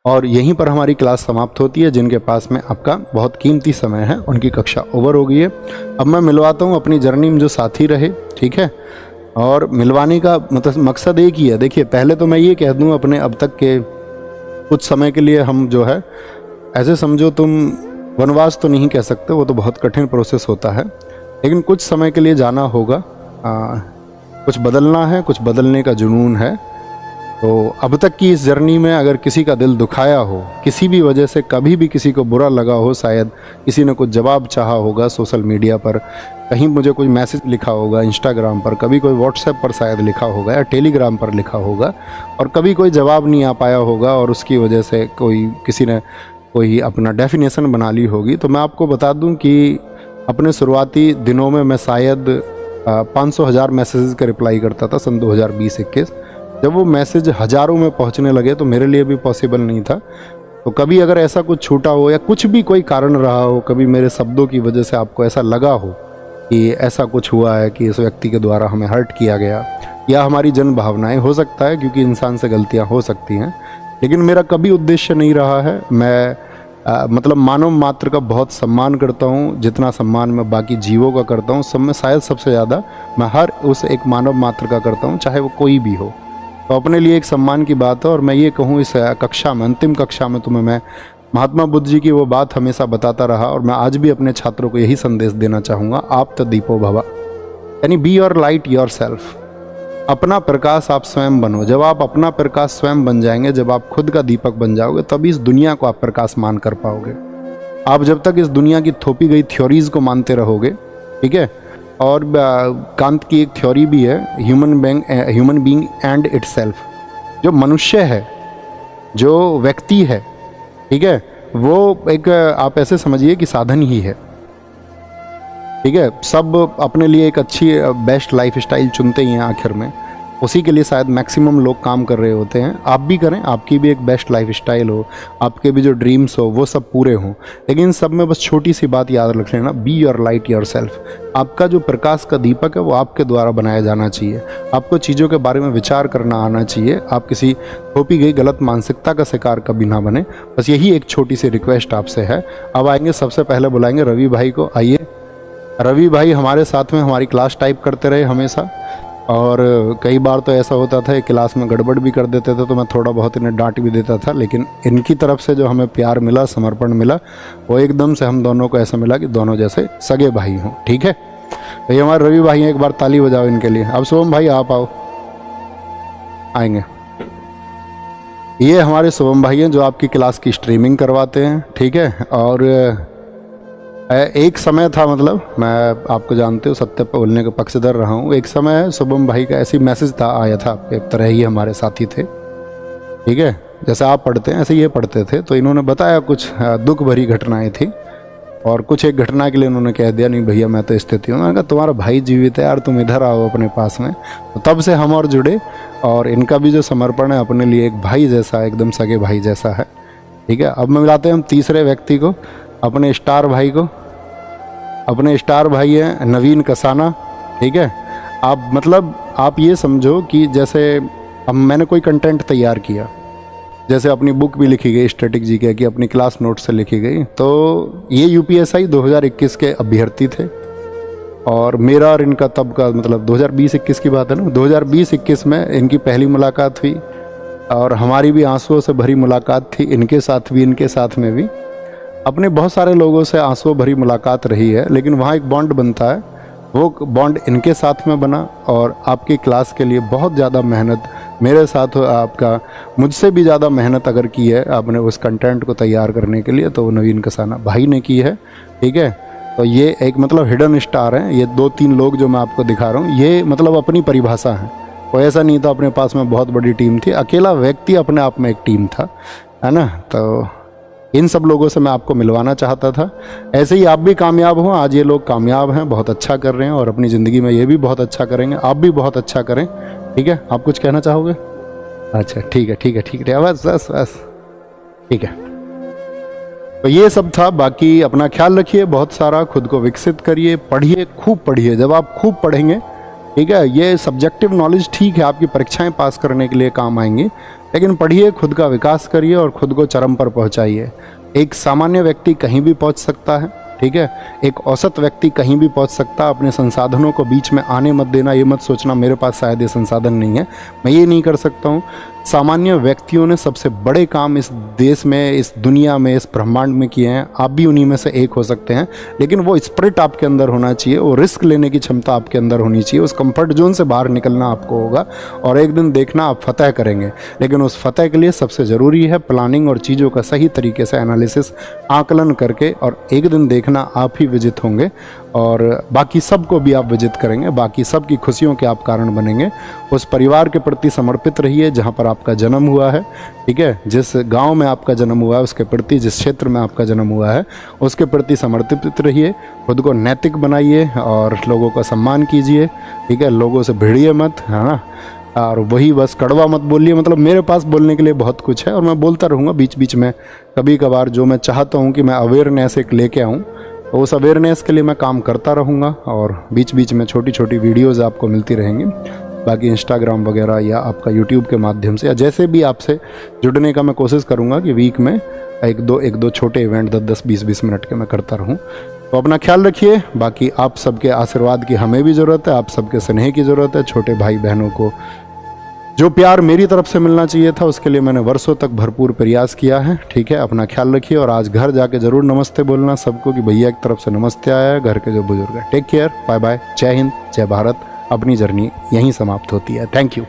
और यहीं पर हमारी क्लास समाप्त होती है। जिनके पास में आपका बहुत कीमती समय है उनकी कक्षा ओवर हो गई है। अब मैं मिलवाता हूँ अपनी जर्नी में जो साथी रहे, ठीक है। और मिलवाने का मतलब मकसद एक ही है। देखिए, पहले तो मैं ये कह दूँ अपने अब तक के कुछ समय के लिए हम जो है, ऐसे समझो तुम वनवास तो नहीं कह सकते, वो तो बहुत कठिन प्रोसेस होता है, लेकिन कुछ समय के लिए जाना होगा। कुछ बदलना है, कुछ बदलने का जुनून है। तो अब तक की इस जर्नी में अगर किसी का दिल दुखाया हो, किसी भी वजह से कभी भी किसी को बुरा लगा हो, शायद किसी ने कुछ जवाब चाहा होगा सोशल मीडिया पर, कहीं मुझे कोई मैसेज लिखा होगा इंस्टाग्राम पर, कभी कोई व्हाट्सएप पर शायद लिखा होगा या टेलीग्राम पर लिखा होगा, और कभी कोई जवाब नहीं आ पाया होगा और उसकी वजह से किसी ने कोई अपना डेफिनेशन बना ली होगी, तो मैं आपको बता दूं कि अपने शुरुआती दिनों में मैं शायद 500,000 मैसेजेस का रिप्लाई करता था सन 2020-21। जब वो मैसेज हज़ारों में पहुंचने लगे तो मेरे लिए भी पॉसिबल नहीं था। तो कभी अगर ऐसा कुछ छूटा हो या कुछ भी कोई कारण रहा हो, कभी मेरे शब्दों की वजह से आपको ऐसा लगा हो कि ऐसा कुछ हुआ है कि इस व्यक्ति के द्वारा हमें हर्ट किया गया, या हमारी जन भावनाएं, हो सकता है क्योंकि इंसान से गलतियां हो सकती हैं, लेकिन मेरा कभी उद्देश्य नहीं रहा है। मैं मतलब मानव मात्र का बहुत सम्मान करता हूँ, जितना सम्मान मैं बाकी जीवों का करता हूँ, सब में शायद सबसे ज़्यादा मैं हर उस एक मानव मात्र का करता हूँ, चाहे वो कोई भी हो। तो अपने लिए एक सम्मान की बात है। और मैं ये कहूँ, इस कक्षा में, अंतिम कक्षा में तुम्हें मैं महात्मा बुद्ध जी की वो बात हमेशा बताता रहा, और मैं आज भी अपने छात्रों को यही संदेश देना चाहूँगा, आप तो दीपो भवा, यानी be your light your self. अपना प्रकाश आप स्वयं बनो। जब आप अपना प्रकाश स्वयं बन जाएंगे, जब आप खुद का दीपक बन जाओगे, तभी इस दुनिया को आप प्रकाशमान कर पाओगे। आप जब तक इस दुनिया की थोपी गई थ्योरीज को मानते रहोगे, ठीक है। और कांत की एक थ्योरी भी है, ह्यूमन बीइंग एंड इटसेल्फ। जो मनुष्य है, जो व्यक्ति है, ठीक है, वो एक आप ऐसे समझिए कि साधन ही है, ठीक है। सब अपने लिए एक अच्छी बेस्ट लाइफ स्टाइल चुनते ही हैं आखिर में, उसी के लिए शायद मैक्सिमम लोग काम कर रहे होते हैं। आप भी करें, आपकी भी एक बेस्ट लाइफ स्टाइल हो, आपके भी जो ड्रीम्स हो वो सब पूरे हों, लेकिन सब में बस छोटी सी बात याद रख लेना, be your light your self. आपका जो प्रकाश का दीपक है वो आपके द्वारा बनाया जाना चाहिए। आपको चीज़ों के बारे में विचार करना आना चाहिए। आप किसी थोपी गई गलत मानसिकता का शिकार कभी ना बने। बस यही एक छोटी सी रिक्वेस्ट आपसे है। अब आएंगे, सबसे पहले बुलाएंगे रवि भाई को। आइए रवि भाई हमारे साथ में हमारी क्लास टाइप करते रहे हमेशा, और कई बार तो ऐसा होता था क्लास में गड़बड़ भी कर देते थे, तो मैं थोड़ा बहुत इन्हें डांट भी देता था, लेकिन इनकी तरफ से जो हमें प्यार मिला, समर्पण मिला, वो एकदम से हम दोनों को ऐसा मिला कि दोनों जैसे सगे भाई हों, ठीक है। तो ये हमारे रवि भाई हैं, एक बार ताली बजाओ इनके लिए। अब शुभम भाई आप आओ, आएंगे। ये हमारे शुभम भाई हैं जो आपकी क्लास की स्ट्रीमिंग करवाते हैं, ठीक है। और एक समय था, मतलब मैं आपको जानते हो सत्य बोलने का पक्षधर रहा हूँ। एक समय शुभम भाई का ऐसी मैसेज था, आया था, एक तरह ही हमारे साथी थे, ठीक है। जैसे आप पढ़ते हैं ऐसे ये पढ़ते थे। तो इन्होंने बताया कुछ दुख भरी घटनाएं थी, और कुछ एक घटना के लिए उन्होंने कह दिया, नहीं भैया मैं तो स्थिति हूँ। मैंने कहा तुम्हारा भाई जीवित है यार, तुम इधर आओ अपने पास में। तो तब से हम और जुड़े, और इनका भी जो समर्पण है अपने लिए एक भाई जैसा, एकदम सगे भाई जैसा है, ठीक है। अब मिलाते हैं हम तीसरे व्यक्ति को, अपने स्टार भाई को। अपने स्टार भाई हैं नवीन कसाना, ठीक है। आप ये समझो कि जैसे अब मैंने कोई कंटेंट तैयार किया, जैसे अपनी बुक भी लिखी गई स्टैटिक जीके की, अपनी क्लास नोट से लिखी गई। तो ये यूपीएसआई 2021 के अभ्यर्थी थे, और मेरा और इनका तब का मतलब 2020-21 की बात है ना, 2020-21 में इनकी पहली मुलाकात हुई, और हमारी भी आंसुओं से भरी मुलाकात थी, इनके साथ भी इनके साथ में भी। अपने बहुत सारे लोगों से आंसुओं भरी मुलाकात रही है, लेकिन वहाँ एक बॉन्ड बनता है, वो बॉन्ड इनके साथ में बना। और आपकी क्लास के लिए बहुत ज़्यादा मेहनत मेरे साथ आपका मुझसे भी ज़्यादा मेहनत अगर की है आपने उस कंटेंट को तैयार करने के लिए, तो नवीन कसाना भाई ने की है, ठीक है। तो ये एक मतलब हिडन स्टार हैं, ये 2-3 लोग जो मैं आपको दिखा रहा हूँ, ये मतलब अपनी परिभाषा है। कोई ऐसा नहीं था अपने पास में बहुत बड़ी टीम थी, अकेला व्यक्ति अपने आप में एक टीम था, है ना। तो इन सब लोगों से मैं आपको मिलवाना चाहता था। ऐसे ही आप भी कामयाब हों। आज ये लोग कामयाब हैं, बहुत अच्छा कर रहे हैं, और अपनी ज़िंदगी में ये भी बहुत अच्छा करेंगे। आप भी बहुत अच्छा करें, ठीक है। आप कुछ कहना चाहोगे? अच्छा ठीक है, ठीक है, ठीक है, बस बस बस, ठीक है। तो ये सब था। बाकी अपना ख्याल रखिए, बहुत सारा खुद को विकसित करिए, पढ़िए, खूब पढ़िए। जब आप खूब पढ़ेंगे ठीक है, ये सब्जेक्टिव नॉलेज ठीक है, आपकी परीक्षाएं पास करने के लिए काम आएंगी, लेकिन पढ़िए, खुद का विकास करिए और खुद को चरम पर पहुंचाइए। एक सामान्य व्यक्ति कहीं भी पहुंच सकता है, ठीक है, एक औसत व्यक्ति कहीं भी पहुंच सकता है। अपने संसाधनों को बीच में आने मत देना, ये मत सोचना मेरे पास शायद ये संसाधन नहीं है, मैं ये नहीं कर सकता हूँ। सामान्य व्यक्तियों ने सबसे बड़े काम इस देश में, इस दुनिया में, इस ब्रह्मांड में किए हैं, आप भी उन्हीं में से एक हो सकते हैं। लेकिन वो स्पिरिट आपके अंदर होना चाहिए, वो रिस्क लेने की क्षमता आपके अंदर होनी चाहिए, उस कंफर्ट जोन से बाहर निकलना आपको होगा और एक दिन देखना आप फतह करेंगे। लेकिन उस फतह के लिए सबसे ज़रूरी है प्लानिंग और चीज़ों का सही तरीके से एनालिसिस, आकलन करके, और एक दिन देखना आप ही विजित होंगे और बाकी सबको भी आप विजित करेंगे, बाकी सब की खुशियों के आप कारण बनेंगे। उस परिवार के प्रति समर्पित रहिए जहाँ पर आपका जन्म हुआ है, ठीक है, जिस गांव में आपका जन्म हुआ है उसके प्रति, जिस क्षेत्र में आपका जन्म हुआ है उसके प्रति समर्पित रहिए, खुद को नैतिक बनाइए और लोगों का सम्मान कीजिए, ठीक है, लोगों से भिड़िए मत, है ना, और वही बस कड़वा मत बोलिए। मतलब मेरे पास बोलने के लिए बहुत कुछ है और मैं बोलता रहूँगा बीच बीच में, कभी कभार जो मैं चाहता हूँ कि मैं अवेयरनेस एक लेके आऊँ, तो उस अवेयरनेस के लिए मैं काम करता रहूँगा और बीच बीच में छोटी छोटी वीडियोज़ आपको मिलती रहेंगी। बाकी इंस्टाग्राम वगैरह या आपका यूट्यूब के माध्यम से या जैसे भी आपसे जुड़ने का मैं कोशिश करूँगा कि वीक में एक दो छोटे इवेंट 10-20 मिनट के मैं करता रहूँ। तो अपना ख्याल रखिए। बाकी आप सबके आशीर्वाद की हमें भी ज़रूरत है, आप सबके स्नेह की ज़रूरत है। छोटे भाई बहनों को जो प्यार मेरी तरफ से मिलना चाहिए था उसके लिए मैंने वर्षों तक भरपूर प्रयास किया है, ठीक है। अपना ख्याल रखिए और आज घर जाके ज़रूर नमस्ते बोलना सबको कि भैया की तरफ से नमस्ते आया है, घर के जो बुजुर्ग हैं। टेक केयर, बाय बाय, जय हिंद, जय भारत। अपनी जर्नी यहीं समाप्त होती है। Thank you.